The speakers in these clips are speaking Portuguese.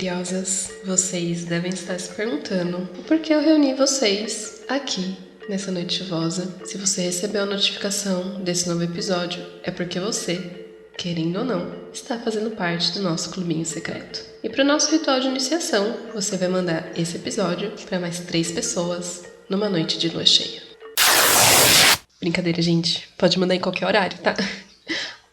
misteriosas, vocês devem estar se perguntando o porquê eu reuni vocês aqui nessa noite chuvosa. Se você recebeu a notificação desse novo episódio, é porque você, querendo ou não, está fazendo parte do nosso clubinho secreto. E para o nosso ritual de iniciação, você vai mandar esse episódio para mais 3 pessoas numa noite de lua cheia. Brincadeira, gente. Pode mandar em qualquer horário, tá?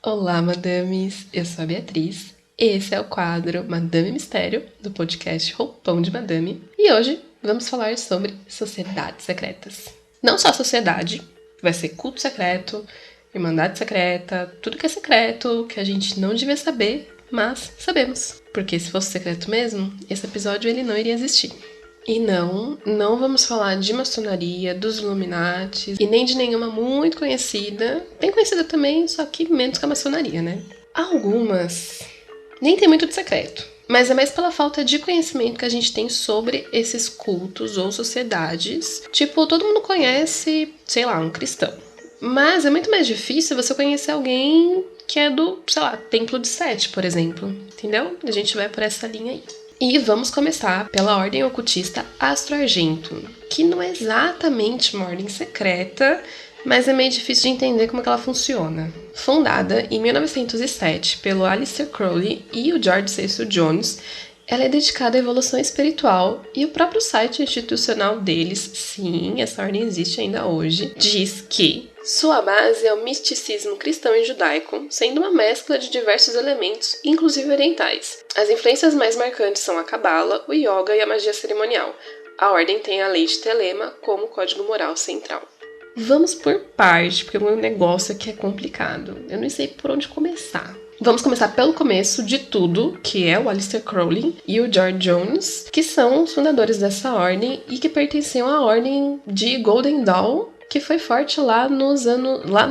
Olá, madames. Eu sou a Beatriz. Esse é o quadro Madame Mistério, do podcast Roupão de Madame. E hoje vamos falar sobre sociedades secretas. Não só sociedade, vai ser culto secreto, irmandade secreta, tudo que é secreto, que a gente não devia saber, mas sabemos. Porque se fosse secreto mesmo, esse episódio ele não iria existir. E não vamos falar de maçonaria, dos Illuminati e nem de nenhuma muito conhecida. Bem conhecida também, só que menos que a maçonaria, né? Algumas nem tem muito de secreto, mas é mais pela falta de conhecimento que a gente tem sobre esses cultos ou sociedades. Tipo, todo mundo conhece, sei lá, um cristão. Mas é muito mais difícil você conhecer alguém que é do, sei lá, Templo de Sete, por exemplo. Entendeu? A gente vai por essa linha aí. E vamos começar pela ordem ocultista Astro Argento, que não é exatamente uma ordem secreta, mas é meio difícil de entender como é que ela funciona. Fundada em 1907 pelo Aleister Crowley e o George Cecil Jones, ela é dedicada à evolução espiritual e o próprio site institucional deles, sim, essa ordem existe ainda hoje, diz que sua base é o misticismo cristão e judaico, sendo uma mescla de diversos elementos, inclusive orientais. As influências mais marcantes são a cabala, o yoga e a magia cerimonial. A ordem tem a lei de Telema como código moral central. Vamos por parte, porque o meu negócio aqui é complicado. Eu não sei por onde começar. Vamos começar pelo começo de tudo, que é o Aleister Crowley e o George Jones, que são os fundadores dessa ordem e que pertenciam à ordem de Golden Dawn, que foi forte lá no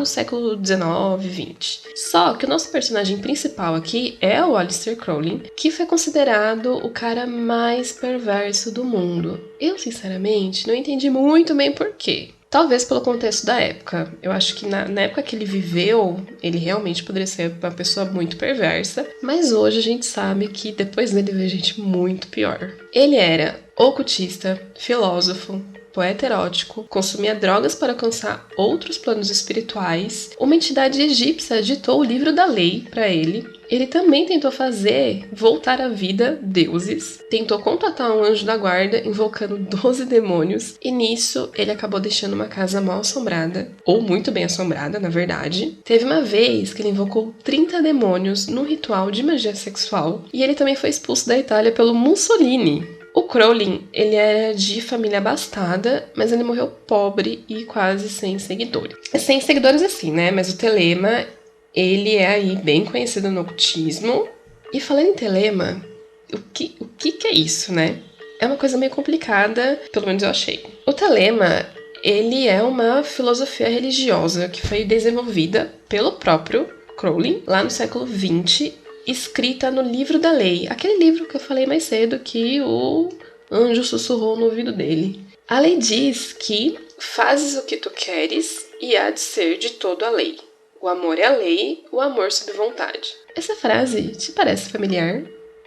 século 19 e 20. Só que o nosso personagem principal aqui é o Aleister Crowley, que foi considerado o cara mais perverso do mundo. Eu, sinceramente, não entendi muito bem por quê. Talvez pelo contexto da época. Eu acho que na época que ele viveu, ele realmente poderia ser uma pessoa muito perversa. Mas hoje a gente sabe que depois dele veio gente muito pior. Ele era ocultista, filósofo, poeta erótico, consumia drogas para alcançar outros planos espirituais. Uma entidade egípcia ditou o livro da lei para ele. Ele também tentou fazer voltar à vida deuses, tentou contratar um anjo da guarda, invocando 12 demônios, e nisso ele acabou deixando uma casa mal assombrada, ou muito bem assombrada, na verdade. Teve uma vez que ele invocou 30 demônios num ritual de magia sexual, e ele também foi expulso da Itália pelo Mussolini. O Crowley, ele era de família abastada, mas ele morreu pobre e quase sem seguidores. Sem seguidores assim, né? Mas o Telema, ele é aí bem conhecido no ocultismo. E falando em Telema, o que é isso, né? É uma coisa meio complicada, pelo menos eu achei. O Telema, ele é uma filosofia religiosa que foi desenvolvida pelo próprio Crowley, lá no século XX, escrita no livro da lei. Aquele livro que eu falei mais cedo que o anjo sussurrou no ouvido dele. A lei diz que fazes o que tu queres e há de ser de todo a lei. O amor é a lei, o amor sob vontade. Essa frase te parece familiar?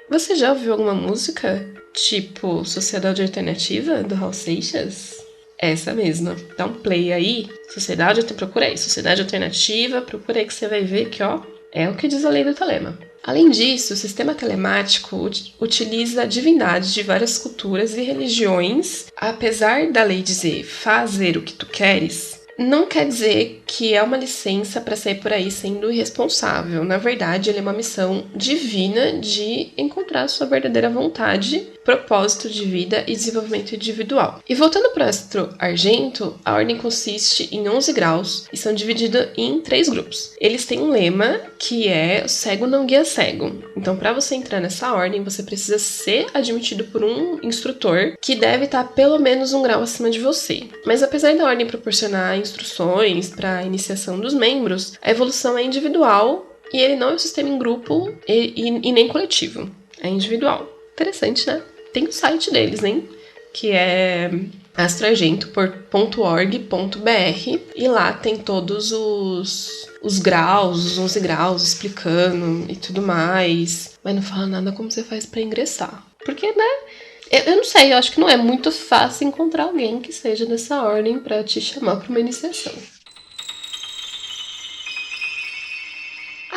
Você já ouviu alguma música? Tipo Sociedade Alternativa, do Raul Seixas? Essa mesma. Dá um play aí. Procura aí. Sociedade Alternativa, procura aí que você vai ver que, ó, é o que diz a lei do Telema. Além disso, o sistema telemático utiliza divindades de várias culturas e religiões. Apesar da lei dizer fazer o que tu queres, não quer dizer que é uma licença para sair por aí sendo irresponsável. Na verdade, ele é uma missão divina de encontrar sua verdadeira vontade, propósito de vida e desenvolvimento individual. E voltando para o Astro Argento, a ordem consiste em 11 graus e são divididos em 3 grupos. Eles têm um lema que é cego não guia cego. Então, para você entrar nessa ordem, você precisa ser admitido por um instrutor que deve estar pelo menos um grau acima de você. Mas apesar da ordem proporcionar instruções para a iniciação dos membros, a evolução é individual e ele não é um sistema em grupo e nem coletivo. É individual. Interessante, né? Tem o site deles, hein? Que é astroargento.org.br e lá tem todos os graus, os 11 graus explicando e tudo mais. Mas não fala nada como você faz pra ingressar. Porque, né? Eu não sei, eu acho que não é muito fácil encontrar alguém que seja dessa ordem pra te chamar pra uma iniciação.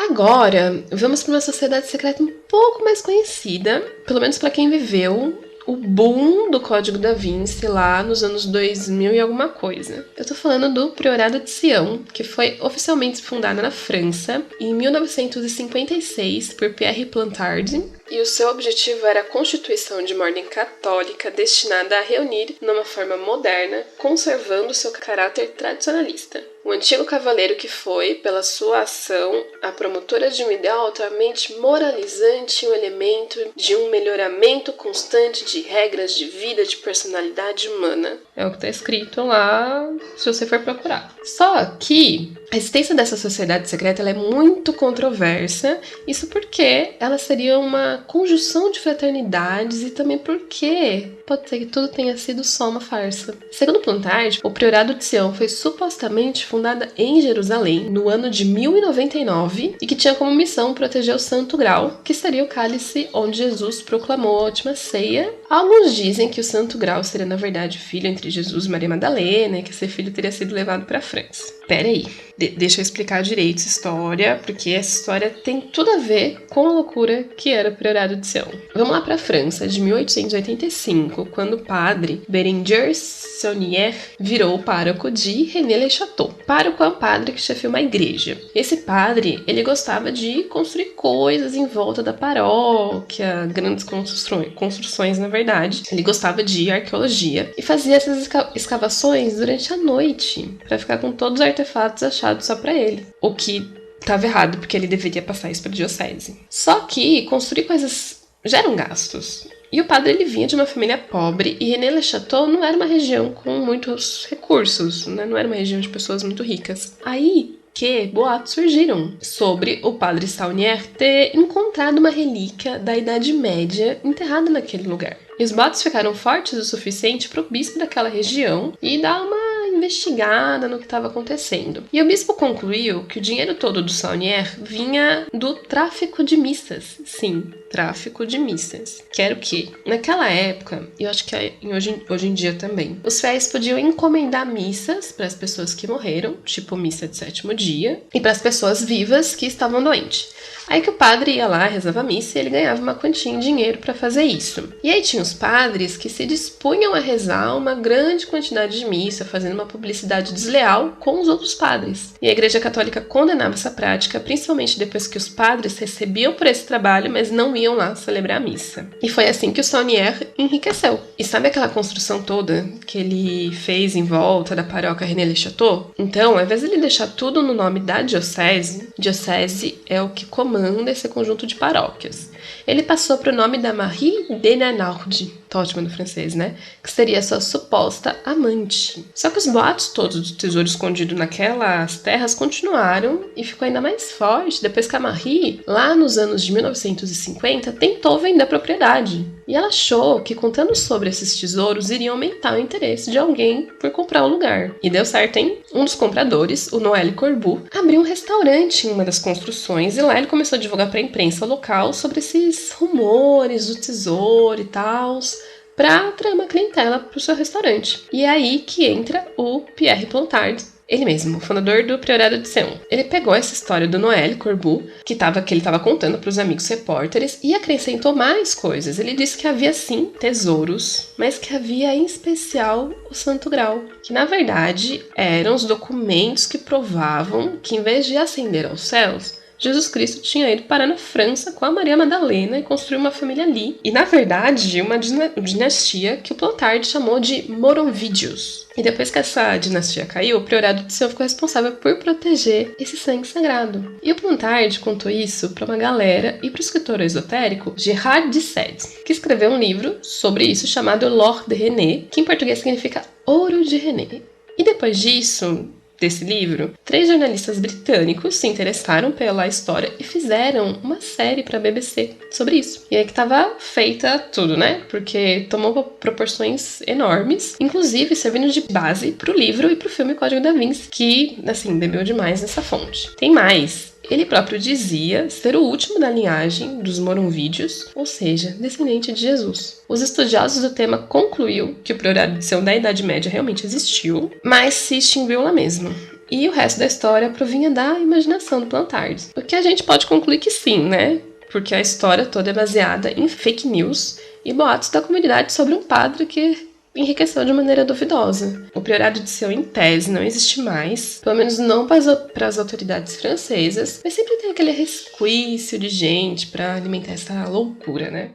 Agora, vamos para uma sociedade secreta um pouco mais conhecida, pelo menos para quem viveu o boom do Código da Vinci lá nos anos 2000 e alguma coisa. Eu tô falando do Priorado de Sião, que foi oficialmente fundada na França em 1956 por Pierre Plantard, e o seu objetivo era a constituição de uma ordem católica destinada a reunir numa forma moderna, conservando seu caráter tradicionalista. O antigo cavaleiro que foi, pela sua ação, a promotora de um ideal altamente moralizante e um elemento de um melhoramento constante de regras de vida, de personalidade humana. É o que está escrito lá, se você for procurar. Só que a existência dessa sociedade secreta ela é muito controversa, isso porque ela seria uma conjunção de fraternidades e também porque pode ser que tudo tenha sido só uma farsa. Segundo Plantard, o Priorado de Sião foi supostamente fundada em Jerusalém no ano de 1099 e que tinha como missão proteger o Santo Grau, que seria o cálice onde Jesus proclamou a última ceia. Alguns dizem que o Santo Grau seria na verdade filho entre Jesus e Maria Madalena e que esse filho teria sido levado para a França. Pera aí, deixa eu explicar direito essa história, porque essa história tem tudo a ver com a loucura que era o Priorado de Sião. Vamos lá para a França, de 1885, quando o padre Berenger Saunier virou pároco de René-le-Château. Pároco é um padre que chefia uma igreja. Esse padre, ele gostava de construir coisas em volta da paróquia, grandes construções na verdade. Ele gostava de arqueologia e fazia essas escavações durante a noite, para ficar com todos os artefatos achados só para ele. O que estava errado, porque ele deveria passar isso para a diocese. Só que construir coisas geram gastos. E o padre ele vinha de uma família pobre e René-le-Château não era uma região com muitos recursos, né? Não era uma região de pessoas muito ricas. Aí que boatos surgiram sobre o padre Saunier ter encontrado uma relíquia da Idade Média enterrada naquele lugar. E os boatos ficaram fortes o suficiente para o bispo daquela região e dar uma investigada no que estava acontecendo. E o bispo concluiu que o dinheiro todo do Saunier vinha do tráfico de missas. Sim, tráfico de missas. Que era o quê? Naquela época, e eu acho que hoje em dia também, os fiéis podiam encomendar missas para as pessoas que morreram, tipo missa de sétimo dia, e para as pessoas vivas que estavam doentes. Aí que o padre ia lá, rezava a missa e ele ganhava uma quantia em dinheiro para fazer isso. E aí tinha os padres que se dispunham a rezar uma grande quantidade de missa, fazendo uma publicidade desleal com os outros padres. E a Igreja Católica condenava essa prática, principalmente depois que os padres recebiam por esse trabalho, mas não iam lá celebrar a missa. E foi assim que o Saunier enriqueceu. E sabe aquela construção toda que ele fez em volta da paróquia René-le-Château? Então, ao invés de ele deixar tudo no nome da diocese é o que comanda esse conjunto de paróquias. Ele passou para o nome da Marie de Nanarde, tô ótima no francês, né? Que seria sua suposta amante. Só que os boatos todos do tesouro escondido naquelas terras continuaram e ficou ainda mais forte depois que a Marie, lá nos anos de 1950, tentou vender a propriedade. E ela achou que contando sobre esses tesouros iria aumentar o interesse de alguém por comprar o lugar. E deu certo, hein? Um dos compradores, o Noël Corbu, abriu um restaurante em uma das construções e lá ele começou a divulgar para a imprensa local sobre esses rumores do tesouro e tal, para atrair uma clientela para o seu restaurante. E é aí que entra o Pierre Plantard, ele mesmo, o fundador do Priorado de Sião. Ele pegou essa história do Noël Corbu, que ele estava contando para os amigos repórteres, e acrescentou mais coisas. Ele disse que havia sim tesouros, mas que havia em especial o Santo Grau, que na verdade eram os documentos que provavam que em vez de ascender aos céus, Jesus Cristo tinha ido parar na França com a Maria Madalena e construiu uma família ali. E, na verdade, uma dinastia que o Plantard chamou de Moronvídeos. E depois que essa dinastia caiu, o Priorado de Sião ficou responsável por proteger esse sangue sagrado. E o Plantard contou isso para uma galera e para o escritor esotérico Gerard de Sade, que escreveu um livro sobre isso chamado L'Or de René, que em português significa Ouro de René. E depois disso, desse livro, 3 jornalistas britânicos se interessaram pela história e fizeram uma série para a BBC sobre isso. E aí que estava feita tudo, né? Porque tomou proporções enormes, inclusive servindo de base para o livro e para o filme Código da Vinci, que, assim, bebeu demais nessa fonte. Tem mais. Ele próprio dizia ser o último da linhagem dos Moronvídeos, ou seja, descendente de Jesus. Os estudiosos do tema concluiu que o priorato de Sião da Idade Média realmente existiu, mas se extinguiu lá mesmo. E o resto da história provinha da imaginação do Plantardes. O que a gente pode concluir que sim, né? Porque a história toda é baseada em fake news e boatos da comunidade sobre um padre que enriqueceu de maneira duvidosa. O priorado de Sião, em tese, não existe mais, pelo menos não para as autoridades francesas, mas sempre tem aquele resquício de gente para alimentar essa loucura, né?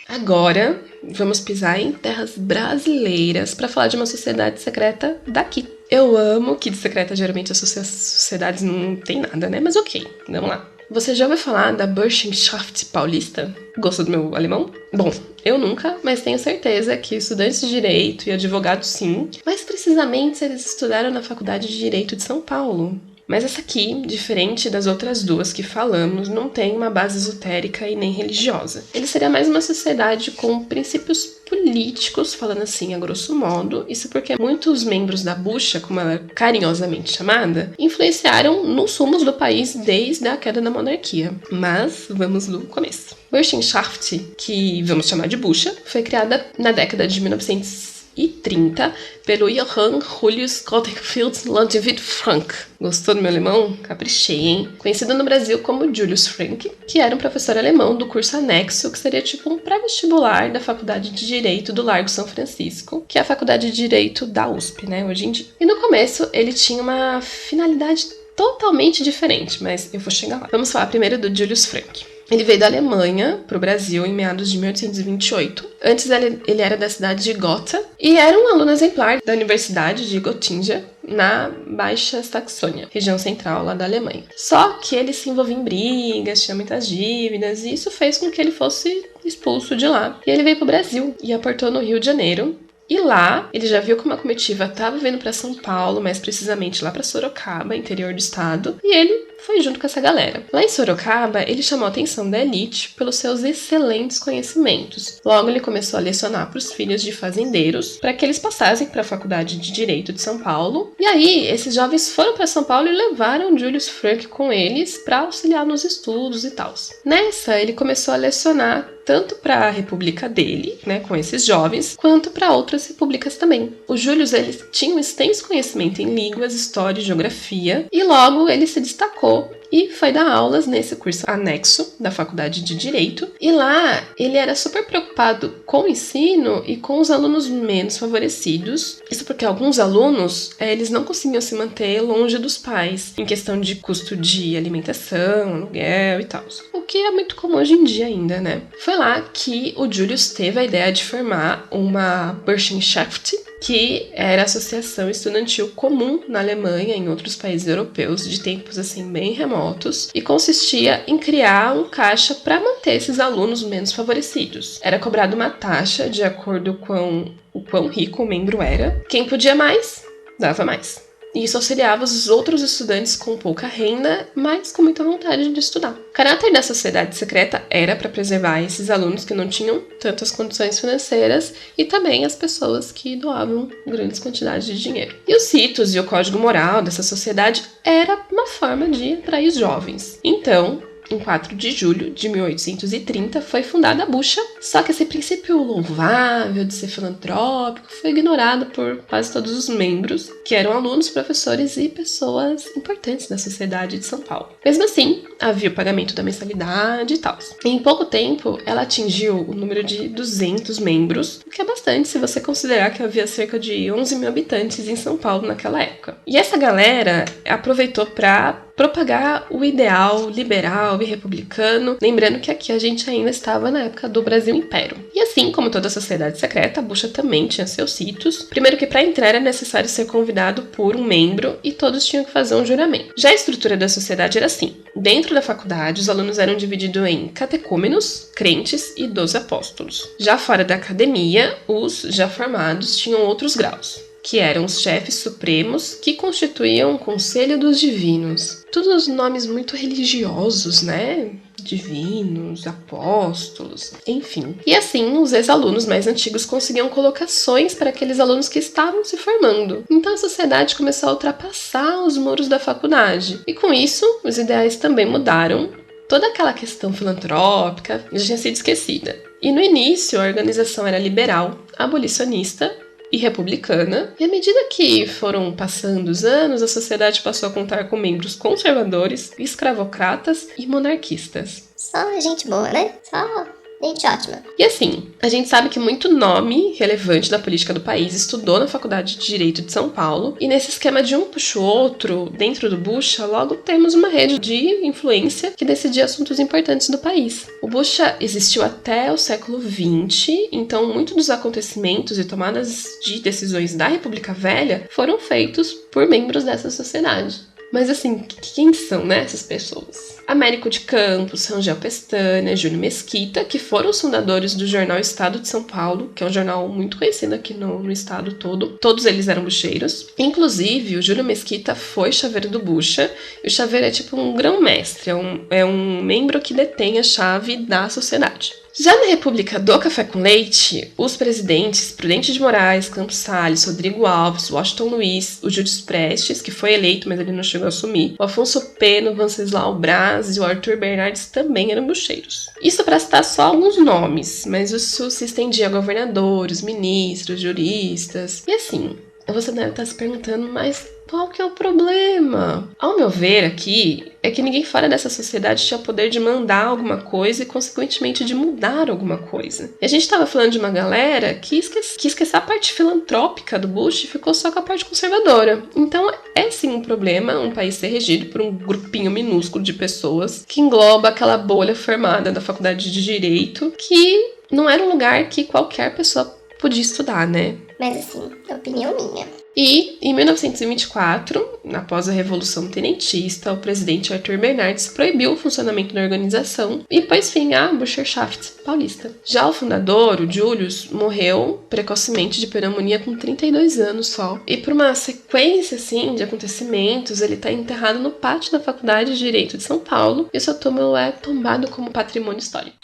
Agora, vamos pisar em terras brasileiras para falar de uma sociedade secreta daqui. Eu amo que de secreta geralmente as sociedades não tem nada, né? Mas ok, vamos lá. Você já ouviu falar da Burschenschaft paulista? Gostou do meu alemão? Bom, eu nunca, mas tenho certeza que estudantes de direito e advogados sim, mais precisamente se eles estudaram na Faculdade de Direito de São Paulo. Mas essa aqui, diferente das outras duas que falamos, não tem uma base esotérica e nem religiosa. Ele seria mais uma sociedade com princípios políticos, falando assim a grosso modo, isso porque muitos membros da Bucha, como ela é carinhosamente chamada, influenciaram nos sumos do país desde a queda da monarquia. Mas vamos do começo. Burschenschaft, que vamos chamar de Bucha, foi criada na década de 1930 pelo Johann Julius Gottfried Ludwig Frank. Gostou do meu alemão? Caprichei, hein? Conhecido no Brasil como Julius Frank, que era um professor alemão do curso anexo, que seria tipo um pré-vestibular da Faculdade de Direito do Largo São Francisco, que é a Faculdade de Direito da USP, né, hoje em dia. E no começo ele tinha uma finalidade totalmente diferente, mas eu vou chegar lá. Vamos falar primeiro do Julius Frank. Ele veio da Alemanha para o Brasil em meados de 1828. Antes ele era da cidade de Gotha e era um aluno exemplar da Universidade de Gotinga, na Baixa Saxônia, região central lá da Alemanha. Só que ele se envolvia em brigas, tinha muitas dívidas e isso fez com que ele fosse expulso de lá. E ele veio para o Brasil e aportou no Rio de Janeiro. E lá, ele já viu que uma comitiva estava vindo para São Paulo, mais precisamente lá para Sorocaba, interior do estado, e ele foi junto com essa galera. Lá em Sorocaba, ele chamou a atenção da elite pelos seus excelentes conhecimentos. Logo, ele começou a lecionar para os filhos de fazendeiros para que eles passassem para a Faculdade de Direito de São Paulo. E aí, esses jovens foram para São Paulo e levaram Julius Frank com eles para auxiliar nos estudos e tal. Nessa, ele começou a lecionar tanto para a república dele, né, com esses jovens, quanto para outras repúblicas também. O Julius, ele tinha um extenso conhecimento em línguas, história e geografia, e logo ele se destacou e foi dar aulas nesse curso anexo da Faculdade de Direito. E lá ele era super preocupado com o ensino e com os alunos menos favorecidos. Isso porque alguns alunos, eles não conseguiam se manter longe dos pais, em questão de custo de alimentação, aluguel e tal. O que é muito comum hoje em dia ainda, né? Foi lá que o Julius teve a ideia de formar uma Burschenschaft, que era a associação estudantil comum na Alemanha e em outros países europeus de tempos assim bem remotos, e consistia em criar um caixa para manter esses alunos menos favorecidos. Era cobrada uma taxa de acordo com o quão rico o membro era. Quem podia mais, dava mais. E isso auxiliava os outros estudantes com pouca renda, mas com muita vontade de estudar. O caráter da sociedade secreta era para preservar esses alunos que não tinham tantas condições financeiras e também as pessoas que doavam grandes quantidades de dinheiro. E os ritos e o código moral dessa sociedade era uma forma de atrair os jovens. Então, em 4 de julho de 1830 foi fundada a Bucha, só que esse princípio louvável de ser filantrópico foi ignorado por quase todos os membros, que eram alunos, professores e pessoas importantes da sociedade de São Paulo. Mesmo assim, havia o pagamento da mensalidade e tal. Em pouco tempo, ela atingiu o número de 200 membros, o que é bastante se você considerar que havia cerca de 11 mil habitantes em São Paulo naquela época. E essa galera aproveitou para propagar o ideal liberal e republicano, lembrando que aqui a gente ainda estava na época do Brasil Império. E assim como toda sociedade secreta, a Bucha também tinha seus ritos. Primeiro que para entrar era necessário ser convidado por um membro e todos tinham que fazer um juramento. Já a estrutura da sociedade era assim. Dentro da faculdade, os alunos eram divididos em catecúmenos, crentes e 12 apóstolos. Já fora da academia, os já formados tinham outros graus, que eram os chefes supremos que constituíam o Conselho dos Divinos. Todos os nomes muito religiosos, né? divinos, apóstolos, enfim. E assim, os ex-alunos mais antigos conseguiam colocações para aqueles alunos que estavam se formando. Então a sociedade começou a ultrapassar os muros da faculdade. E com isso, os ideais também mudaram. Toda aquela questão filantrópica já tinha sido esquecida. E no início, a organização era liberal, abolicionista e republicana, e à medida que foram passando os anos, a sociedade passou a contar com membros conservadores, escravocratas e monarquistas. Só gente boa, né? Só gente ótima. E assim, a gente sabe que muito nome relevante da política do país estudou na Faculdade de Direito de São Paulo, e nesse esquema de um puxa o outro, dentro do Bucha, logo temos uma rede de influência que decidia assuntos importantes do país. O Bucha existiu até o século XX, então muitos dos acontecimentos e tomadas de decisões da República Velha foram feitos por membros dessa sociedade. Mas assim, quem são, né, essas pessoas? Américo de Campos, Rangel Pestana, Júlio Mesquita, que foram os fundadores do jornal Estado de São Paulo, que é um jornal muito conhecido aqui no estado todo. Todos eles eram bucheiros. Inclusive, o Júlio Mesquita foi chaveiro do Bucha. E o chaveiro é tipo um grão-mestre, é um membro que detém a chave da sociedade. Já na República do Café com Leite, os presidentes Prudente de Moraes, Campos Salles, Rodrigo Alves, Washington Luiz, o Júlio Prestes, que foi eleito, mas ele não chegou a assumir, o Afonso Pena, o Venceslau Braz e o Arthur Bernardes também eram bucheiros. Isso para citar só alguns nomes, mas isso se estendia a governadores, ministros, juristas, e assim. Você deve estar se perguntando, mas qual que é o problema? Ao meu ver aqui, é que ninguém fora dessa sociedade tinha o poder de mandar alguma coisa e, consequentemente, de mudar alguma coisa. E a gente estava falando de uma galera que esqueceu a parte filantrópica do Bush e ficou só com a parte conservadora. Então, é sim um problema um país ser regido por um grupinho minúsculo de pessoas que engloba aquela bolha formada da faculdade de Direito, que não era um lugar que qualquer pessoa podia estudar, né? Mas assim, é opinião minha. E, em 1924, após a Revolução Tenentista, o presidente Arthur Bernardes proibiu o funcionamento da organização e pôs fim à Burscherschaft paulista. Já o fundador, o Julius, morreu precocemente de pneumonia com 32 anos só. E por uma sequência, assim, de acontecimentos, ele está enterrado no pátio da Faculdade de Direito de São Paulo e o seu túmulo é tombado como patrimônio histórico.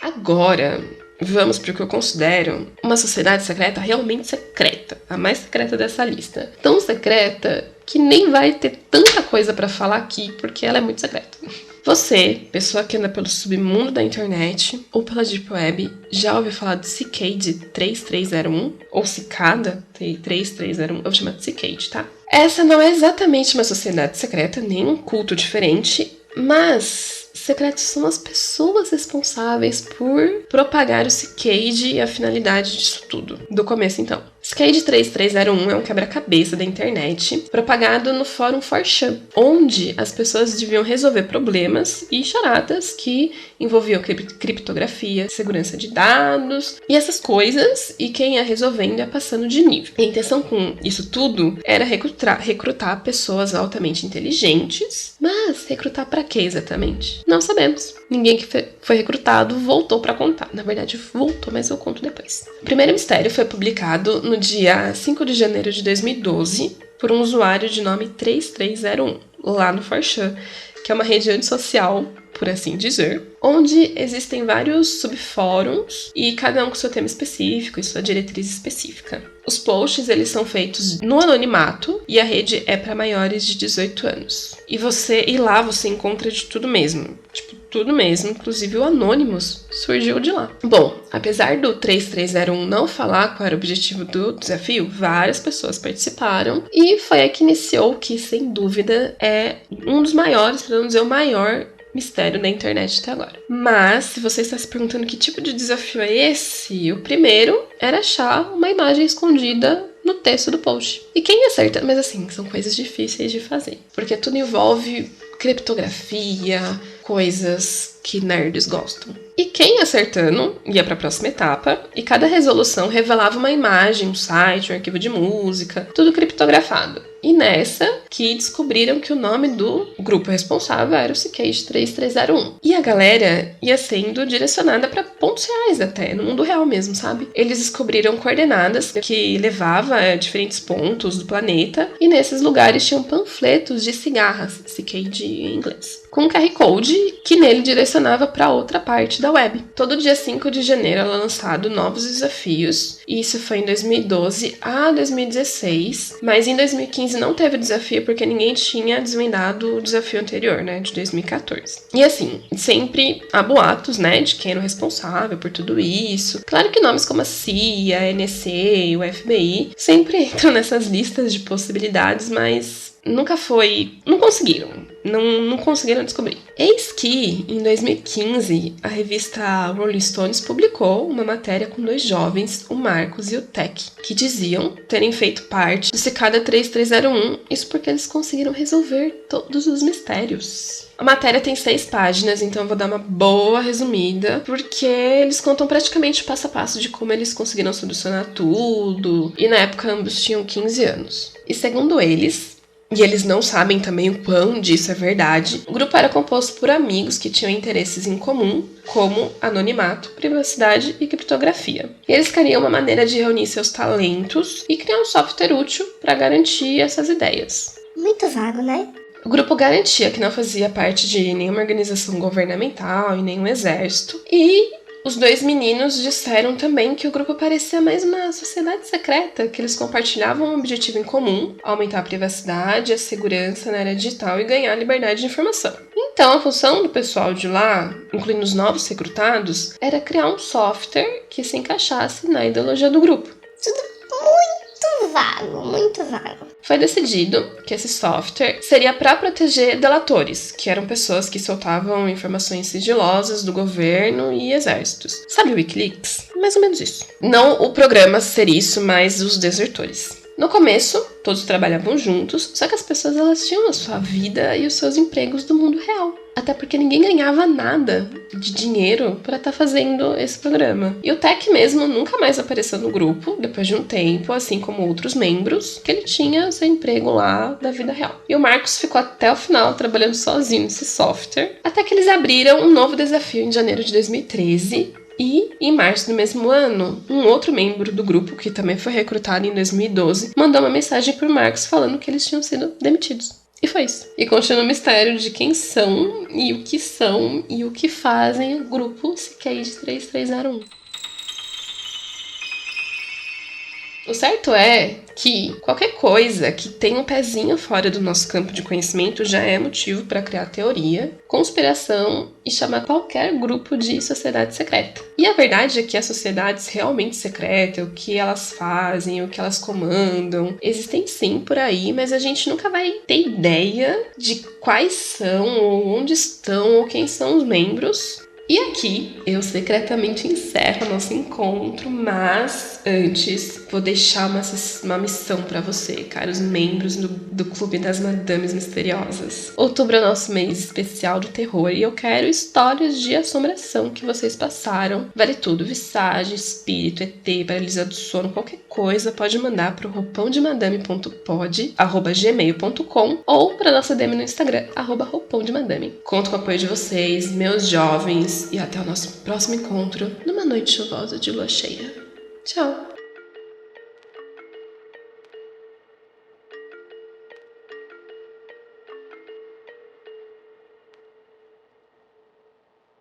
Agora, vamos para o que eu considero uma sociedade secreta realmente secreta, a mais secreta dessa lista. Tão secreta que nem vai ter tanta coisa para falar aqui, porque ela é muito secreta. Você, pessoa que anda pelo submundo da internet ou pela Deep Web, já ouviu falar do Cicade 3301? Ou Cicada 3301? Eu vou chamar de Cicade, tá? Essa não é exatamente uma sociedade secreta, nem um culto diferente, mas secretos são as pessoas responsáveis por propagar o Cicade e a finalidade disso tudo. Do começo, então. Cicade 3301 é um quebra-cabeça da internet propagado no fórum 4chan, onde as pessoas deviam resolver problemas e charadas que envolviam criptografia, segurança de dados e essas coisas, e quem ia resolvendo ia passando de nível. A intenção com isso tudo era recrutar pessoas altamente inteligentes, mas recrutar para quê exatamente? Não sabemos. Ninguém que foi recrutado voltou para contar. Na verdade, voltou, mas eu conto depois. O primeiro mistério foi publicado no dia 5 de janeiro de 2012 por um usuário de nome 3301, lá no 4chan, que é uma rede antissocial, por assim dizer, onde existem vários subfóruns e cada um com seu tema específico e sua diretriz específica. Os posts, eles são feitos no anonimato e a rede é para maiores de 18 anos. E lá você encontra de tudo mesmo. Tudo mesmo, inclusive o Anonymous surgiu de lá. Bom, apesar do 3301 não falar qual era o objetivo do desafio, várias pessoas participaram e foi aí que iniciou o que, sem dúvida, é um dos maiores, para não dizer o maior, mistério da internet até agora. Mas, se você está se perguntando que tipo de desafio é esse, o primeiro era achar uma imagem escondida no texto do post. E quem acerta? Mas assim, são coisas difíceis de fazer, porque tudo envolve criptografia, coisas que nerds gostam. E quem acertando ia para a próxima etapa, e cada resolução revelava uma imagem, um site, um arquivo de música, tudo criptografado. E nessa que descobriram que o nome do grupo responsável era o Cicade 3301. E a galera ia sendo direcionada para pontos reais até, no mundo real mesmo, sabe? Eles descobriram coordenadas que levavam a diferentes pontos do planeta, e nesses lugares tinham panfletos de cigarras, Cicade em inglês, com um QR Code que nele direcionava para outra parte da web. Todo dia 5 de janeiro era lançado novos desafios, e isso foi em 2012 a 2016, mas em 2015 não teve desafio porque ninguém tinha desvendado o desafio anterior, né, de 2014. E assim, sempre há boatos, né, de quem era o responsável por tudo isso. Claro que nomes como a CIA, a NSA, o FBI sempre entram nessas listas de possibilidades, mas nunca foi... Não conseguiram descobrir. Eis que, em 2015, a revista Rolling Stones publicou uma matéria com 2 jovens, o Marcos e o Tech, que diziam terem feito parte do Cicada 3301, isso porque eles conseguiram resolver todos os mistérios. A matéria tem 6 páginas, então eu vou dar uma boa resumida, porque eles contam praticamente o passo a passo de como eles conseguiram solucionar tudo, e na época ambos tinham 15 anos. E segundo eles, e eles não sabem também o quão disso é verdade, o grupo era composto por amigos que tinham interesses em comum, como anonimato, privacidade e criptografia. E eles queriam uma maneira de reunir seus talentos e criar um software útil para garantir essas ideias. Muito vago, né? O grupo garantia que não fazia parte de nenhuma organização governamental e nenhum exército, e os 2 meninos disseram também que o grupo parecia mais uma sociedade secreta, que eles compartilhavam um objetivo em comum: aumentar a privacidade, a segurança na área digital e ganhar a liberdade de informação. Então, a função do pessoal de lá, incluindo os novos recrutados, era criar um software que se encaixasse na ideologia do grupo. Tudo muito vago, muito vago. Foi decidido que esse software seria para proteger delatores, que eram pessoas que soltavam informações sigilosas do governo e exércitos. Sabe o Wikileaks? Mais ou menos isso. Não o programa ser isso, mas os desertores. No começo, todos trabalhavam juntos, só que as pessoas elas tinham a sua vida e os seus empregos do mundo real. Até porque ninguém ganhava nada de dinheiro para estar fazendo esse programa. E o Tech mesmo nunca mais apareceu no grupo, depois de um tempo, assim como outros membros, que ele tinha seu emprego lá da vida real. E o Marcos ficou até o final trabalhando sozinho nesse software, até que eles abriram um novo desafio em janeiro de 2013, e, em março do mesmo ano, um outro membro do grupo, que também foi recrutado em 2012, mandou uma mensagem pro Marcos falando que eles tinham sido demitidos. E foi isso. E continua o mistério de quem são e o que fazem o grupo Cicade 3301. O certo é que qualquer coisa que tenha um pezinho fora do nosso campo de conhecimento já é motivo para criar teoria, conspiração e chamar qualquer grupo de sociedade secreta. E a verdade é que as sociedades realmente secretas, o que elas fazem, o que elas comandam, existem sim por aí, mas a gente nunca vai ter ideia de quais são, ou onde estão, ou quem são os membros. E aqui eu secretamente encerro nosso encontro, mas antes vou deixar uma missão para você, caros membros do Clube das Madames Misteriosas. Outubro é nosso mês especial do terror e eu quero histórias de assombração que vocês passaram. Vale tudo, visagem, espírito, ET, paralisia do sono, qualquer coisa, pode mandar para o roupãodemadame.pod@gmail.com ou para nossa DM no Instagram, @roupãodemadame. Conto com o apoio de vocês, meus jovens, e até o nosso próximo encontro numa noite chuvosa de lua cheia. Tchau!